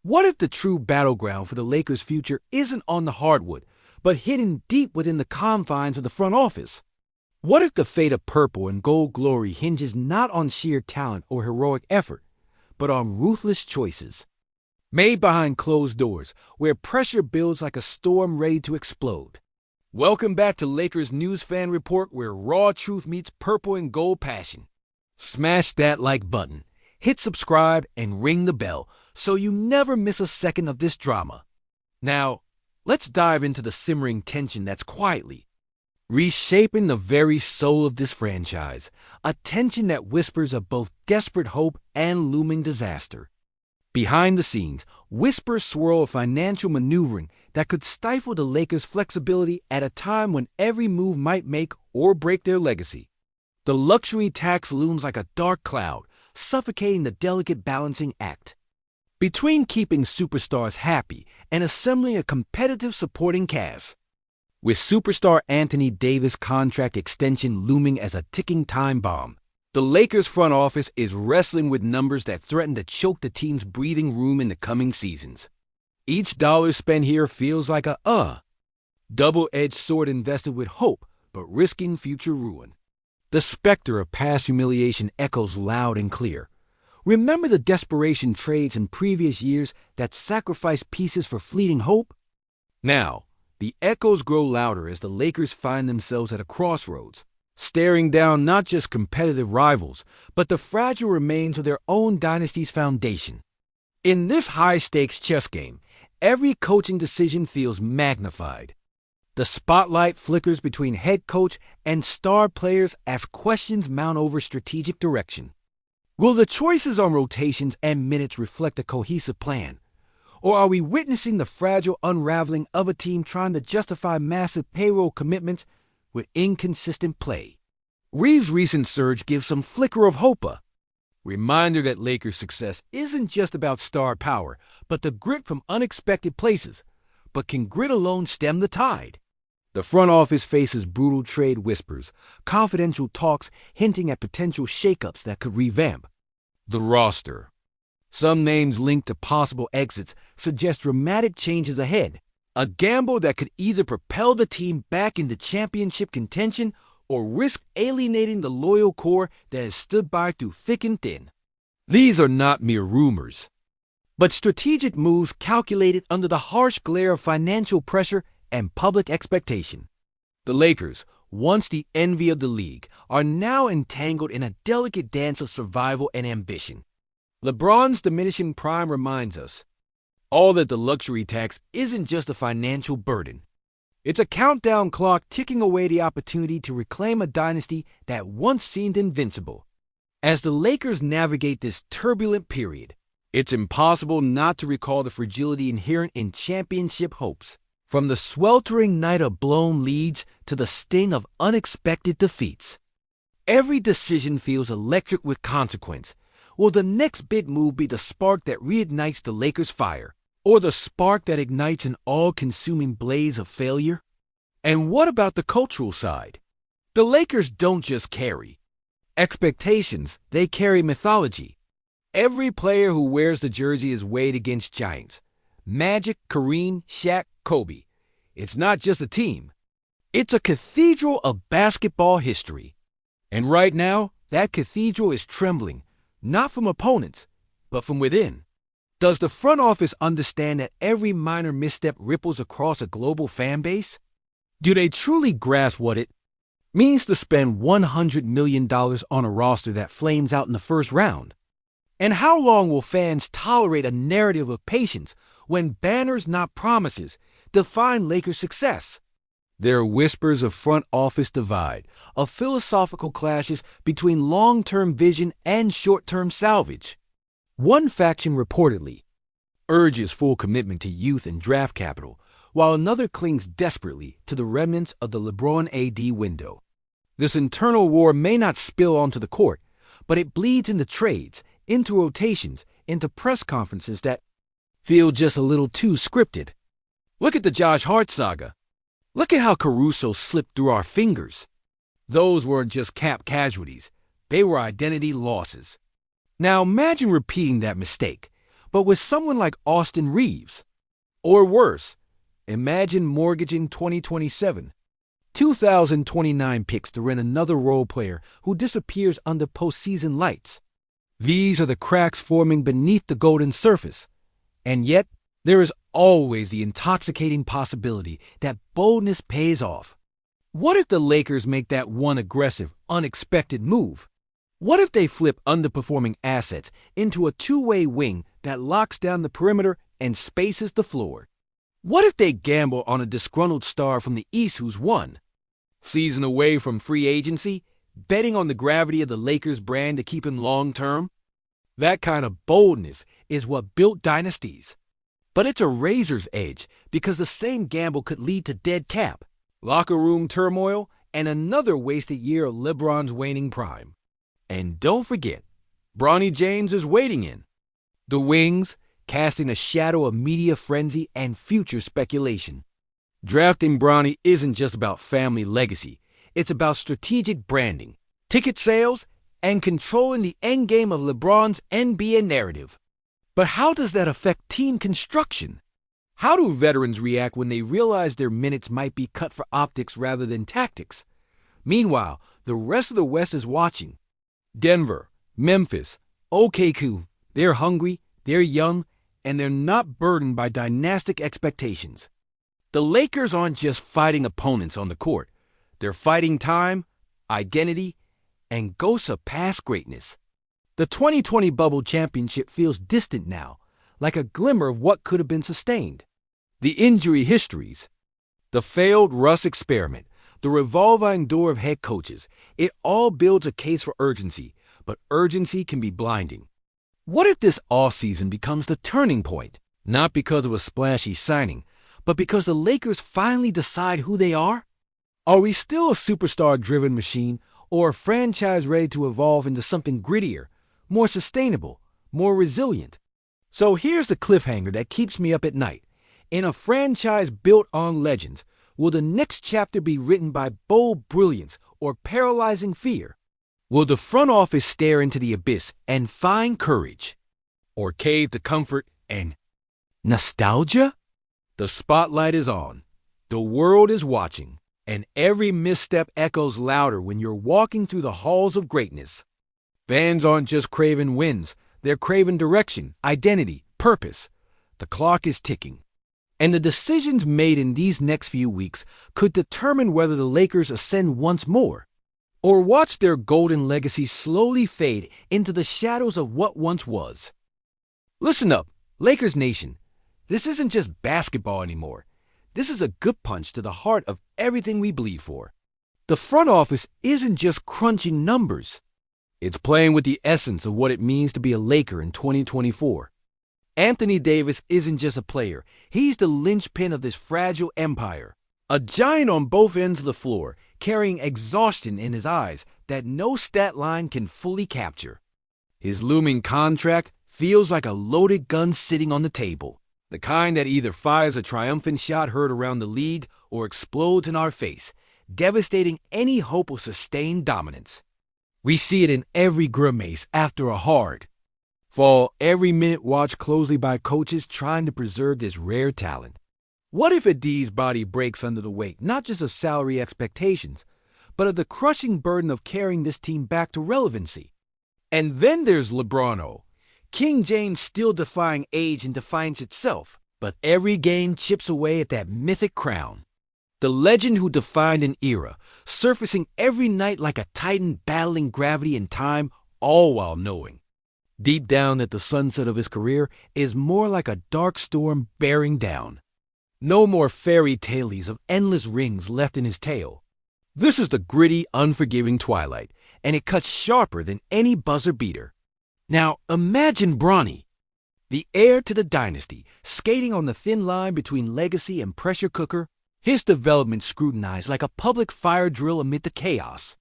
What if the true battleground for the Lakers' future isn't on the hardwood, but hidden deep within the confines of the front office? What if the fate of purple and gold glory hinges not on sheer talent or heroic effort, but on ruthless choices made behind closed doors, where pressure builds like a storm ready to explode? Welcome back to Lakers News Fan Report, where raw truth meets purple and gold passion. Smash that like button, hit subscribe, and ring the bell so you never miss a second of this drama. Now, let's dive into the simmering tension that's quietly reshaping the very soul of this franchise, a tension that whispers of both desperate hope and looming disaster. Behind the scenes, whispers swirl of financial maneuvering that could stifle the Lakers' flexibility at a time when every move might make or break their legacy. The luxury tax looms like a dark cloud, suffocating the delicate balancing act between keeping superstars happy and assembling a competitive supporting cast. With superstar Anthony Davis' contract extension looming as a ticking time bomb, the Lakers front office is wrestling with numbers that threaten to choke the team's breathing room in the coming seasons. Each dollar spent here feels like a double-edged sword invested with hope, but risking future ruin. The specter of past humiliation echoes loud and clear. Remember the desperation trades in previous years that sacrificed pieces for fleeting hope? Now, the echoes grow louder as the Lakers find themselves at a crossroads, staring down not just competitive rivals, but the fragile remains of their own dynasty's foundation. In this high-stakes chess game, every coaching decision feels magnified. The spotlight flickers between head coach and star players as questions mount over strategic direction. Will the choices on rotations and minutes reflect a cohesive plan? Or are we witnessing the fragile unraveling of a team trying to justify massive payroll commitments with inconsistent play? Reeves' recent surge gives some flicker of hope, a reminder that Lakers' success isn't just about star power, but the grit from unexpected places. But can grit alone stem the tide? The front office faces brutal trade whispers, confidential talks hinting at potential shakeups that could revamp the roster. Some names linked to possible exits suggest dramatic changes ahead, a gamble that could either propel the team back into championship contention or risk alienating the loyal core that has stood by through thick and thin. These are not mere rumors, but strategic moves calculated under the harsh glare of financial pressure and public expectation. The Lakers, once the envy of the league, are now entangled in a delicate dance of survival and ambition. LeBron's diminishing prime reminds us all that the luxury tax isn't just a financial burden. It's a countdown clock ticking away the opportunity to reclaim a dynasty that once seemed invincible. As the Lakers navigate this turbulent period, it's impossible not to recall the fragility inherent in championship hopes. From the sweltering night of blown leads to the sting of unexpected defeats, every decision feels electric with consequence. Will the next big move be the spark that reignites the Lakers' fire, or the spark that ignites an all-consuming blaze of failure? And what about the cultural side? The Lakers don't just carry expectations, they carry mythology. Every player who wears the jersey is weighed against giants. Magic, Kareem, Shaq, Kobe. It's not just a team. It's a cathedral of basketball history. And right now, that cathedral is trembling, not from opponents, but from within. Does the front office understand that every minor misstep ripples across a global fan base? Do they truly grasp what it means to spend $100 million on a roster that flames out in the first round? And how long will fans tolerate a narrative of patience when banners, not promises, define Lakers' success? There are whispers of front office divide, of philosophical clashes between long-term vision and short-term salvage. One faction reportedly urges full commitment to youth and draft capital, while another clings desperately to the remnants of the LeBron AD window. This internal war may not spill onto the court, but it bleeds into trades, into rotations, into press conferences that feel just a little too scripted. Look at the Josh Hart saga. Look at how Caruso slipped through our fingers. Those weren't just cap casualties. They were identity losses. Now imagine repeating that mistake, but with someone like Austin Reeves. Or worse, imagine mortgaging 2027, 2029 picks to rent another role player who disappears under postseason lights. These are the cracks forming beneath the golden surface. And yet, there is always the intoxicating possibility that boldness pays off. What if the Lakers make that one aggressive, unexpected move? What if they flip underperforming assets into a two-way wing that locks down the perimeter and spaces the floor? What if they gamble on a disgruntled star from the East who's won? Season away from free agency, betting on the gravity of the Lakers brand to keep him long-term? That kind of boldness is what built dynasties. But it's a razor's edge because the same gamble could lead to dead cap, locker room turmoil, and another wasted year of LeBron's waning prime. And don't forget, Bronny James is waiting in the wings, casting a shadow of media frenzy and future speculation. Drafting Bronny isn't just about family legacy. It's about strategic branding, ticket sales, and controlling the endgame of LeBron's NBA narrative. But how does that affect team construction? How do veterans react when they realize their minutes might be cut for optics rather than tactics? Meanwhile, the rest of the West is watching. Denver, Memphis, OKC, they're hungry, they're young, and they're not burdened by dynastic expectations. The Lakers aren't just fighting opponents on the court. They're fighting time, identity, and ghosts of past greatness. The 2020 bubble championship feels distant now, like a glimmer of what could have been sustained. The injury histories, the failed Russ experiment, the revolving door of head coaches, it all builds a case for urgency, but urgency can be blinding. What if this offseason becomes the turning point, not because of a splashy signing, but because the Lakers finally decide who they are? Are we still a superstar-driven machine, or a franchise ready to evolve into something grittier, more sustainable, more resilient? So here's the cliffhanger that keeps me up at night. In a franchise built on legends, will the next chapter be written by bold brilliance or paralyzing fear? Will the front office stare into the abyss and find courage? Or cave to comfort and nostalgia? The spotlight is on. The world is watching. And every misstep echoes louder when you're walking through the halls of greatness. Fans aren't just craving wins. They're craving direction, identity, purpose. The clock is ticking. And the decisions made in these next few weeks could determine whether the Lakers ascend once more, or watch their golden legacy slowly fade into the shadows of what once was. Listen up, Lakers Nation. This isn't just basketball anymore. This is a good punch to the heart of everything we believe for. The front office isn't just crunching numbers. It's playing with the essence of what it means to be a Laker in 2024. Anthony Davis isn't just a player. He's the linchpin of this fragile empire. A giant on both ends of the floor, carrying exhaustion in his eyes that no stat line can fully capture. His looming contract feels like a loaded gun sitting on the table. The kind that either fires a triumphant shot heard around the league or explodes in our face, devastating any hope of sustained dominance. We see it in every grimace after a hard fall, every minute watched closely by coaches trying to preserve this rare talent. What if Ad's body breaks under the weight, not just of salary expectations, but of the crushing burden of carrying this team back to relevancy? And then there's LeBron-o. King James still defying age and defiance itself, but every game chips away at that mythic crown. The legend who defined an era, surfacing every night like a titan battling gravity and time, all while knowing deep down that the sunset of his career is more like a dark storm bearing down. No more fairy tales of endless rings left in his tail. This is the gritty, unforgiving twilight, and it cuts sharper than any buzzer beater. Now imagine Bronny, the heir to the dynasty, skating on the thin line between legacy and pressure cooker, his development scrutinized like a public fire drill amid the chaos.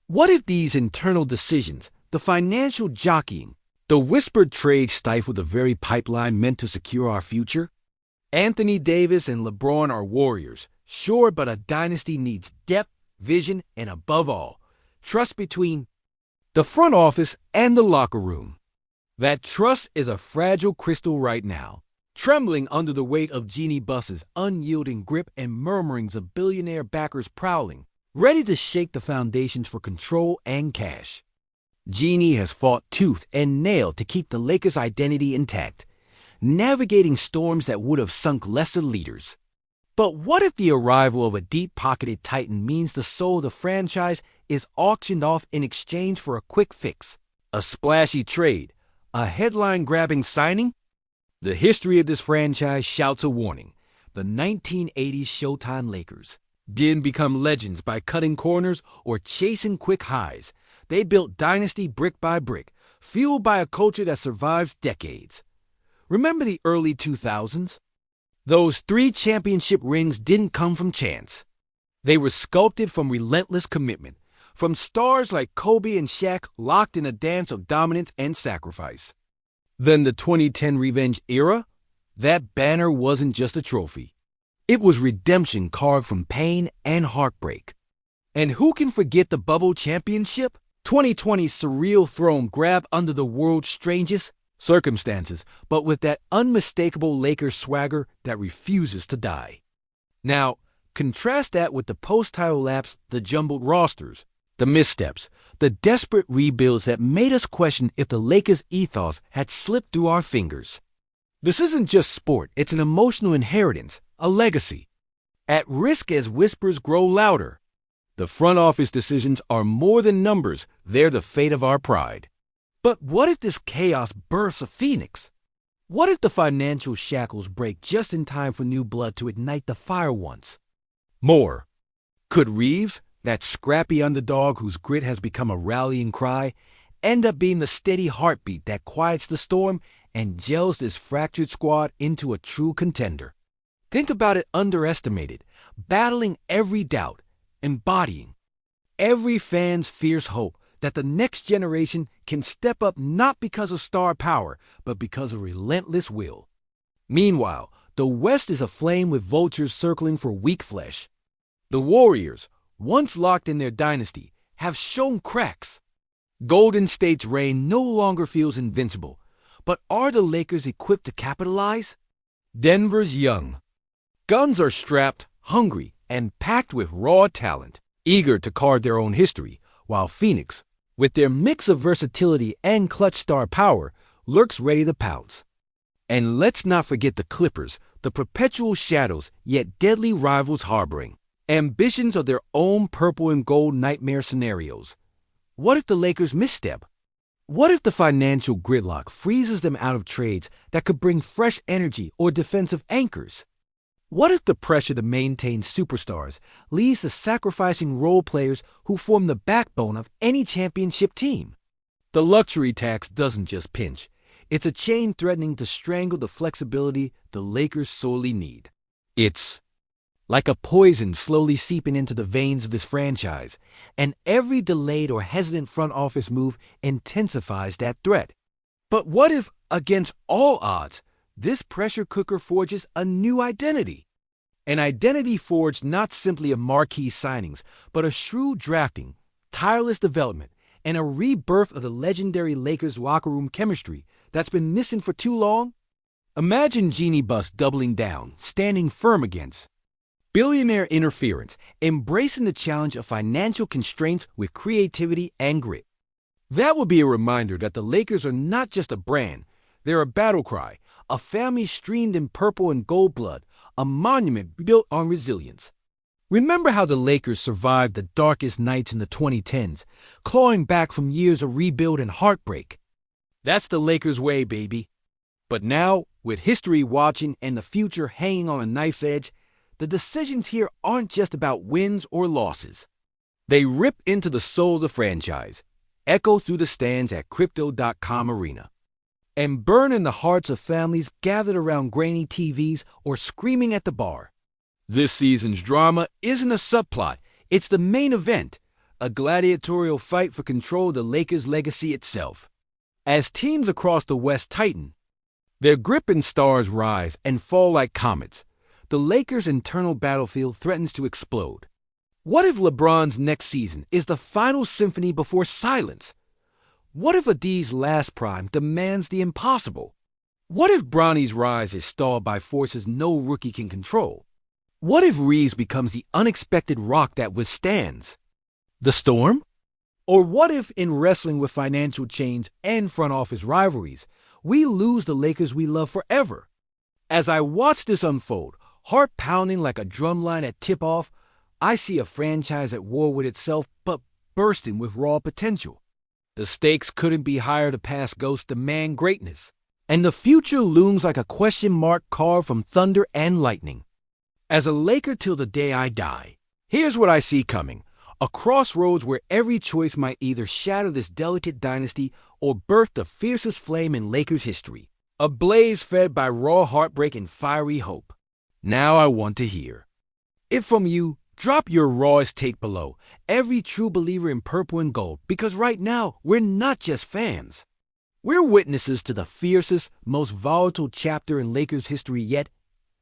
What if these internal decisions, the financial jockeying, the whispered trade stifle the very pipeline meant to secure our future? Anthony Davis and LeBron are warriors, sure, but a dynasty needs depth, vision, and above all, trust between the front office and the locker room. That trust is a fragile crystal right now, trembling under the weight of Jeannie Buss's unyielding grip and murmurings of billionaire backers prowling, ready to shake the foundations for control and cash. Jeannie has fought tooth and nail to keep the Lakers' identity intact, navigating storms that would have sunk lesser leaders. But what if the arrival of a deep-pocketed titan means the soul of the franchise is auctioned off in exchange for a quick fix, a splashy trade, a headline-grabbing signing? The history of this franchise shouts a warning. The 1980s Showtime Lakers didn't become legends by cutting corners or chasing quick highs. They built dynasty brick by brick, fueled by a culture that survives decades. Remember the early 2000s? Those 3 championship rings didn't come from chance. They were sculpted from relentless commitment, from stars like Kobe and Shaq locked in a dance of dominance and sacrifice. Then the 2010 revenge era? That banner wasn't just a trophy. It was redemption carved from pain and heartbreak. And who can forget the bubble championship? 2020's surreal throne grabbed under the world's strangest circumstances, but with that unmistakable Lakers swagger that refuses to die. Now, contrast that with the post-title lapse, the jumbled rosters, the missteps, the desperate rebuilds that made us question if the Lakers' ethos had slipped through our fingers. This isn't just sport, it's an emotional inheritance, a legacy. At risk as whispers grow louder, the front office decisions are more than numbers, they're the fate of our pride. But what if this chaos births a phoenix? What if the financial shackles break just in time for new blood to ignite the fire once? More. Could Reeves, that scrappy underdog whose grit has become a rallying cry, end up being the steady heartbeat that quiets the storm and gels this fractured squad into a true contender? Think about it underestimated, battling every doubt, embodying every fan's fierce hope that the next generation can step up not because of star power, but because of relentless will. Meanwhile, the West is aflame with vultures circling for weak flesh. The Warriors, once locked in their dynasty, have shown cracks. Golden State's reign no longer feels invincible, but are the Lakers equipped to capitalize? Denver's young. Guns are strapped, hungry, and packed with raw talent, eager to carve their own history, while Phoenix, with their mix of versatility and clutch star power, lurks ready to pounce. And let's not forget the Clippers, the perpetual shadows yet deadly rivals harboring ambitions of their own purple and gold nightmare scenarios. What if the Lakers misstep? What if the financial gridlock freezes them out of trades that could bring fresh energy or defensive anchors? What if the pressure to maintain superstars leads to sacrificing role players who form the backbone of any championship team? The luxury tax doesn't just pinch. It's a chain threatening to strangle the flexibility the Lakers sorely need. It's like a poison slowly seeping into the veins of this franchise, and every delayed or hesitant front office move intensifies that threat. But what if, against all odds, this pressure cooker forges a new identity? An identity forged not simply of marquee signings, but of shrewd drafting, tireless development, and a rebirth of the legendary Lakers locker room chemistry that's been missing for too long? Imagine Jeannie Buss doubling down, standing firm against billionaire interference, embracing the challenge of financial constraints with creativity and grit. That would be a reminder that the Lakers are not just a brand, they're a battle cry, a family streamed in purple and gold blood, a monument built on resilience. Remember how the Lakers survived the darkest nights in the 2010s, clawing back from years of rebuild and heartbreak. That's the Lakers' way, baby. But now, with history watching and the future hanging on a knife's edge, the decisions here aren't just about wins or losses. They rip into the soul of the franchise, echo through the stands at Crypto.com Arena, and burn in the hearts of families gathered around grainy TVs or screaming at the bar. This season's drama isn't a subplot, it's the main event, a gladiatorial fight for control of the Lakers' legacy itself. As teams across the West tighten, their grip and stars rise and fall like comets. The Lakers' internal battlefield threatens to explode. What if LeBron's next season is the final symphony before silence? What if a D's last prime demands the impossible? What if Bronny's rise is stalled by forces no rookie can control? What if Reeves becomes the unexpected rock that withstands the storm? Or what if, in wrestling with financial chains and front office rivalries, we lose the Lakers we love forever? As I watch this unfold, heart pounding like a drumline at tip-off, I see a franchise at war with itself but bursting with raw potential. The stakes couldn't be higher to past ghosts demand greatness, and the future looms like a question mark carved from thunder and lightning. As a Laker till the day I die, here's what I see coming: a crossroads where every choice might either shatter this delicate dynasty or birth the fiercest flame in Lakers history. A blaze fed by raw heartbreak and fiery hope. Now I want to hear it from you. Drop your rawest take below. Every true believer in purple and gold, because right now we're not just fans. We're witnesses to the fiercest, most volatile chapter in Lakers history yet.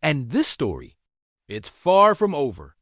And this story, it's far from over.